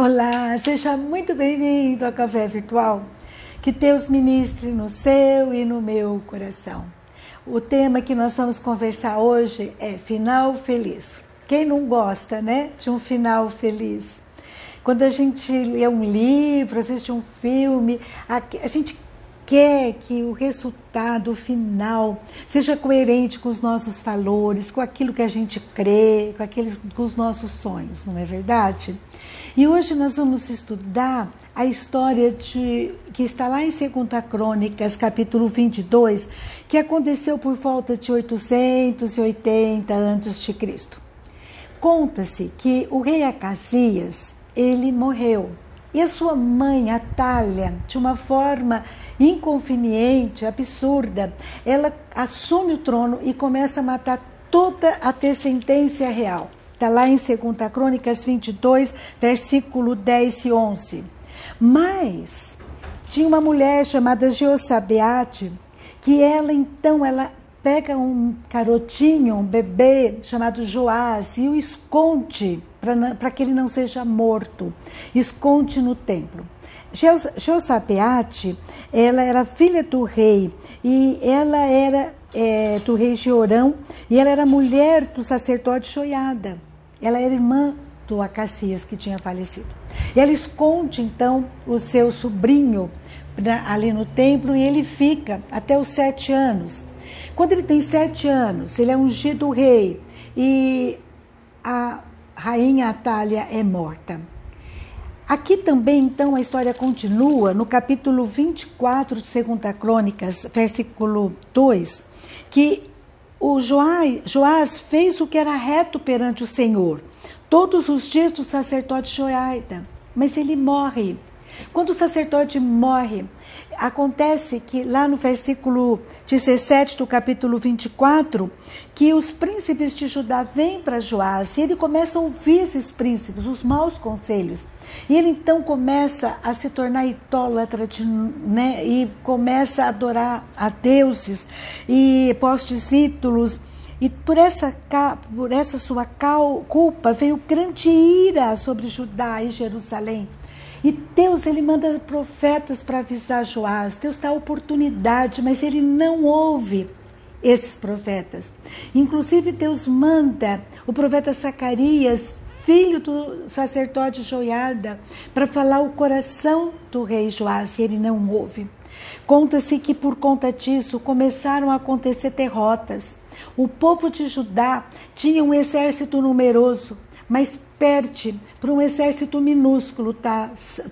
Olá, seja muito bem-vindo ao Café Virtual. Que Deus ministre no seu e no meu coração. O tema que nós vamos conversar hoje é final feliz. Quem não gosta, né, de um final feliz? Quando a gente lê um livro, assiste um filme, a gente quer que o resultado final seja coerente com os nossos valores, com aquilo que a gente crê, com os nossos sonhos, não é verdade? E hoje nós vamos estudar a história que está lá em 2 Crônicas, capítulo 22, que aconteceu por volta de 880 a.C. Conta-se que o rei Acasias, ele morreu. E a sua mãe, Atália, de uma forma inconveniente, absurda, ela assume o trono e começa a matar toda a descendência real. Está lá em 2 Crônicas 22, versículo 10 e 11. Mas tinha uma mulher chamada Jeosabeate, que ela pega um garotinho, um bebê chamado Joás e o esconde para que ele não seja morto. Esconde no templo. Jeosabeate, ela era filha do rei e ela era do rei Jeorão e ela era mulher do sacerdote Joiada. Ela era irmã do Acasias, que tinha falecido. E ela esconde, então, o seu sobrinho ali no templo e ele fica até os 7 anos. Quando ele tem 7 anos, ele é ungido rei e a rainha Atália é morta. Aqui também, então, a história continua no capítulo 24 de 2 Crônicas, versículo 2, que o Joás fez o que era reto perante o Senhor, todos os dias do sacerdote Joiada, mas ele morre. Quando o sacerdote morre, acontece que lá no versículo 17 do capítulo 24, que os príncipes de Judá vêm para Joás e ele começa a ouvir esses príncipes, os maus conselhos. E ele então começa a se tornar idólatra, né? E começa a adorar a deuses e postes ídolos. E por essa sua culpa veio grande ira sobre Judá e Jerusalém. E Deus, ele manda profetas para avisar Joás. Deus dá oportunidade, mas ele não ouve esses profetas. Inclusive, Deus manda o profeta Zacarias, filho do sacerdote Joiada, para falar o coração do rei Joás, e ele não ouve. Conta-se que por conta disso começaram a acontecer derrotas. O povo de Judá tinha um exército numeroso, mas perde para um exército minúsculo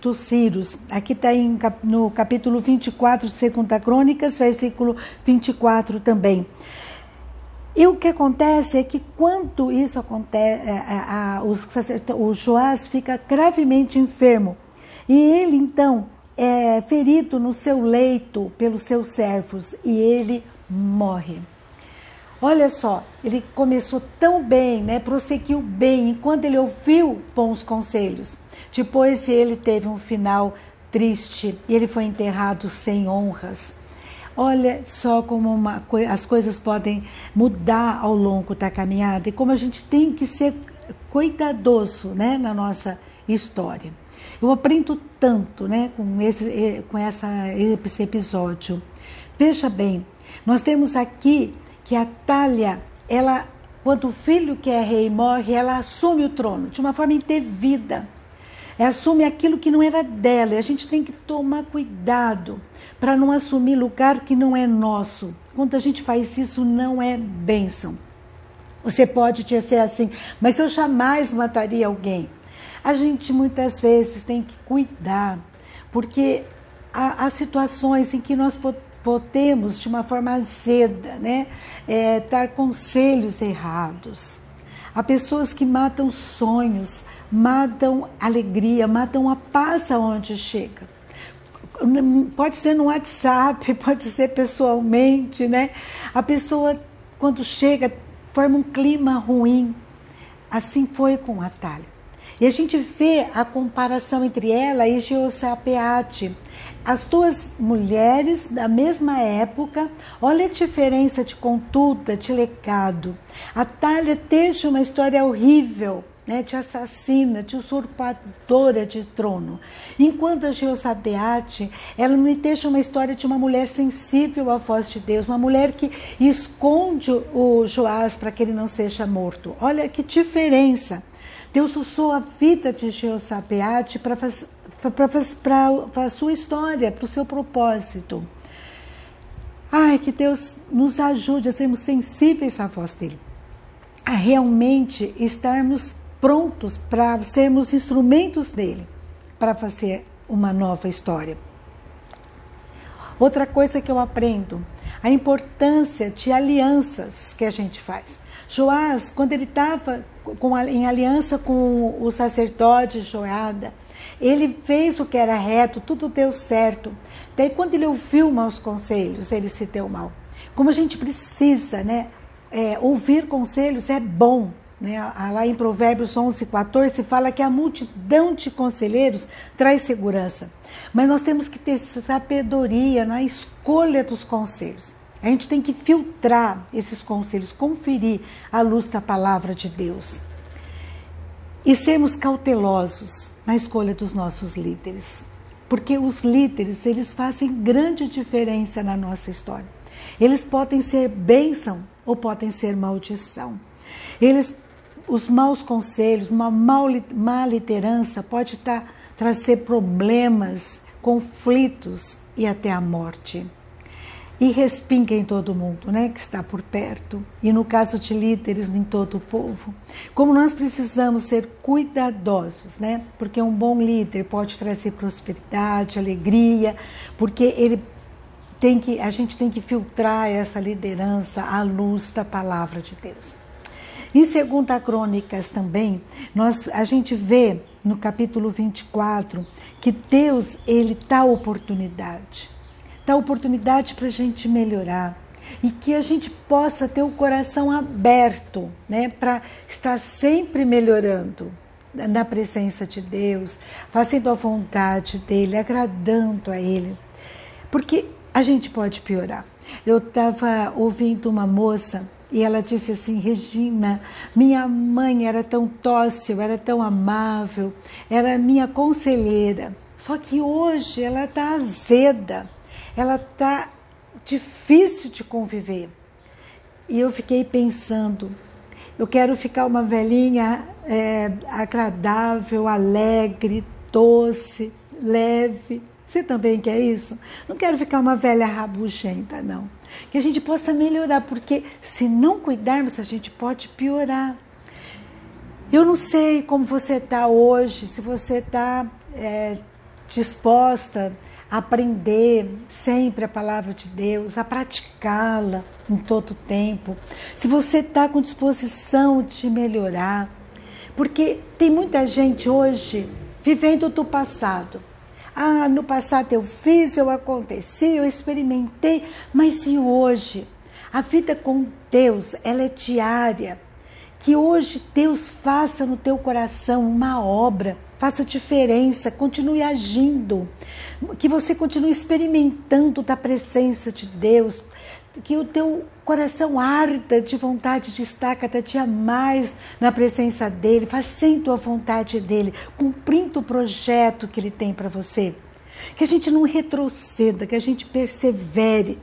dos sírios. Aqui está no capítulo 24 de 2 Crônicas, versículo 24 também. E o que acontece é que quando isso acontece, o Joás fica gravemente enfermo. E ele então é ferido no seu leito pelos seus servos e ele morre. Olha só, ele começou tão bem, né? Prosseguiu bem, enquanto ele ouviu bons conselhos. Depois ele teve um final triste e ele foi enterrado sem honras. Olha só como as coisas podem mudar ao longo da caminhada e como a gente tem que ser cuidadoso, né, na nossa história. Eu aprendo tanto, né, com esse episódio. Veja bem, nós temos aqui que a Atália, quando o filho que é rei morre, ela assume o trono de uma forma indevida. Ela assume aquilo que não era dela. E a gente tem que tomar cuidado para não assumir lugar que não é nosso. Quando a gente faz isso, não é bênção. Você pode dizer assim, mas eu jamais mataria alguém. A gente muitas vezes tem que cuidar, porque há situações em que nós podemos, de uma forma azeda, né, dar conselhos errados. Há pessoas que matam sonhos, matam alegria, matam a paz aonde chega. Pode ser no WhatsApp, pode ser pessoalmente, né? A pessoa, quando chega, forma um clima ruim. Assim foi com a Atália. E a gente vê a comparação entre ela e Jeosabeate. As duas mulheres da mesma época, olha a diferença de conduta, de legado. A Atália teve uma história horrível, né, te assassina, te usurpadora de trono. Enquanto a Jeozabeate, ela me deixa uma história de uma mulher sensível à voz de Deus, uma mulher que esconde o Joás para que ele não seja morto. Olha que diferença. Deus usou a vida de Jeozabeate para a sua história, para o seu propósito. Ai, que Deus nos ajude a sermos sensíveis à voz dele, a realmente estarmos prontos para sermos instrumentos dele, para fazer uma nova história. Outra coisa que eu aprendo, a importância de alianças que a gente faz. Joás, quando ele estava em aliança com o sacerdote Joiada, ele fez o que era reto, tudo deu certo. Daí quando ele ouviu maus conselhos, ele se deu mal. Como a gente precisa, né? Ouvir conselhos é bom. Né? Lá em Provérbios 11:14 fala que a multidão de conselheiros traz segurança. Mas nós temos que ter sabedoria na escolha dos conselhos. A gente tem que filtrar esses conselhos, conferir à luz da palavra de Deus. E sermos cautelosos na escolha dos nossos líderes. Porque os líderes, eles fazem grande diferença na nossa história. Eles podem ser bênção ou podem ser maldição. Os maus conselhos, uma má liderança pode trazer problemas, conflitos e até a morte. E respinga em todo mundo, né, que está por perto. E no caso de líderes, em todo o povo. Como nós precisamos ser cuidadosos, né? Porque um bom líder pode trazer prosperidade, alegria, porque a gente tem que filtrar essa liderança à luz da palavra de Deus. Em 2 Crônicas também, a gente vê no capítulo 24 que Deus, ele dá oportunidade. Dá oportunidade para a gente melhorar e que a gente possa ter o coração aberto, né, para estar sempre melhorando na presença de Deus, fazendo a vontade dele, agradando a ele, porque a gente pode piorar. Eu estava ouvindo uma moça e ela disse assim: Regina, minha mãe era tão dócil, era tão amável, era minha conselheira, só que hoje ela está azeda. Ela está difícil de conviver. E eu fiquei pensando, eu quero ficar uma velhinha agradável, alegre, doce, leve. Você também quer isso? Não quero ficar uma velha rabugenta, não. Que a gente possa melhorar, porque se não cuidarmos, a gente pode piorar. Eu não sei como você está hoje, se você está disposta a aprender sempre a palavra de Deus, a praticá-la em todo o tempo. Se você está com disposição de melhorar, porque tem muita gente hoje vivendo do passado. Ah, no passado eu fiz, eu aconteci, eu experimentei, mas e hoje? A vida com Deus, ela é diária. Que hoje Deus faça no teu coração uma obra, faça diferença, continue agindo, que você continue experimentando da presença de Deus, que o teu coração arda de vontade de estar cada dia mais na presença dEle, fazendo a vontade dEle, cumprindo o projeto que Ele tem para você. Que a gente não retroceda, que a gente persevere,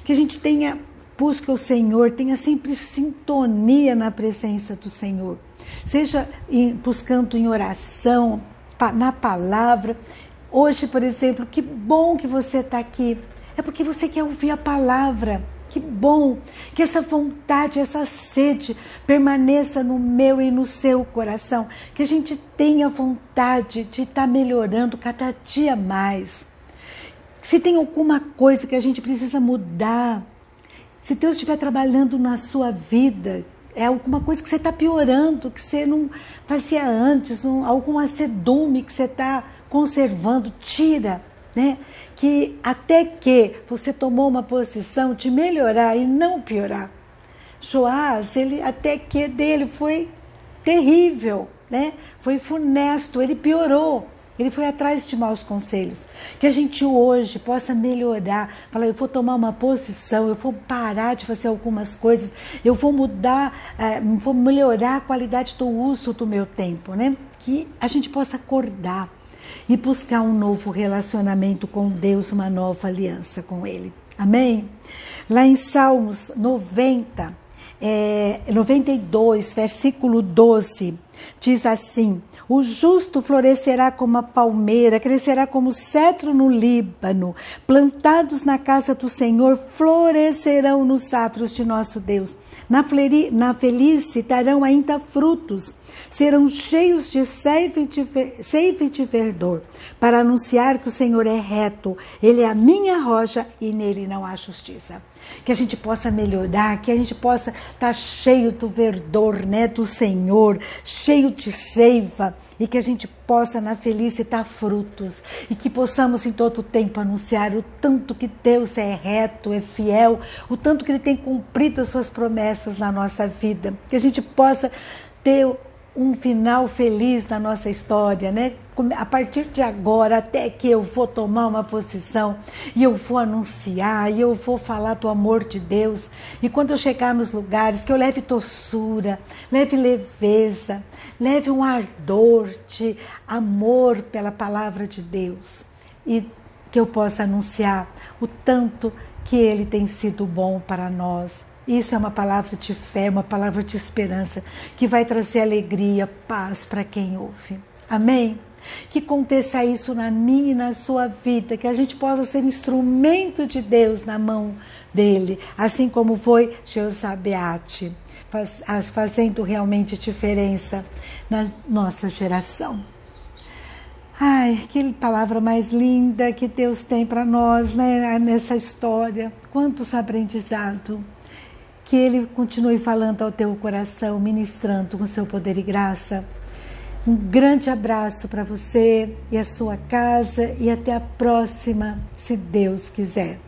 que a gente busque o Senhor, tenha sempre sintonia na presença do Senhor. Seja buscando em oração, na palavra. Hoje, por exemplo, que bom que você está aqui. É porque você quer ouvir a palavra. Que bom que essa vontade, essa sede permaneça no meu e no seu coração. Que a gente tenha vontade de estar melhorando cada dia mais. Se tem alguma coisa que a gente precisa mudar, se Deus estiver trabalhando na sua vida, é alguma coisa que você está piorando, que você não fazia antes, algum azedume que você está conservando, tira, né? Que até que você tomou uma posição de melhorar e não piorar. Joás, até que dele foi terrível, né? Foi funesto, ele piorou. Ele foi atrás de maus conselhos. Que a gente hoje possa melhorar. Falar, eu vou tomar uma posição, eu vou parar de fazer algumas coisas, eu vou mudar, vou melhorar a qualidade do uso do meu tempo, né? Que a gente possa acordar e buscar um novo relacionamento com Deus, uma nova aliança com Ele. Amém? Lá em Salmos 92, versículo 12, diz assim: o justo florescerá como a palmeira, crescerá como cedro no Líbano, plantados na casa do Senhor, florescerão nos atos de nosso Deus. Na velhice darão ainda frutos, serão cheios de seiva e de verdor, para anunciar que o Senhor é reto, Ele é a minha rocha e nele não há justiça. Que a gente possa melhorar, que a gente possa estar cheio do verdor, né, do Senhor, cheio de seiva, e que a gente possa na velhice dar frutos, e que possamos em todo tempo anunciar o tanto que Deus é reto, é fiel, o tanto que Ele tem cumprido as suas promessas na nossa vida, que a gente possa ter um final feliz na nossa história, né? A partir de agora, até que eu vou tomar uma posição e eu vou anunciar, e eu vou falar do amor de Deus, e quando eu chegar nos lugares, que eu leve doçura, leve leveza, leve um ardor de amor pela palavra de Deus, e que eu possa anunciar o tanto que Ele tem sido bom para nós. Isso é uma palavra de fé, uma palavra de esperança, que vai trazer alegria, paz para quem ouve. Amém? Que aconteça isso na minha e na sua vida, que a gente possa ser instrumento de Deus na mão dele, assim como foi Jeozabeate, fazendo realmente diferença na nossa geração. Ai, que palavra mais linda que Deus tem para nós, né, nessa história. Quantos aprendizados. Que Ele continue falando ao teu coração, ministrando com seu poder e graça. Um grande abraço para você e a sua casa, e até a próxima, se Deus quiser.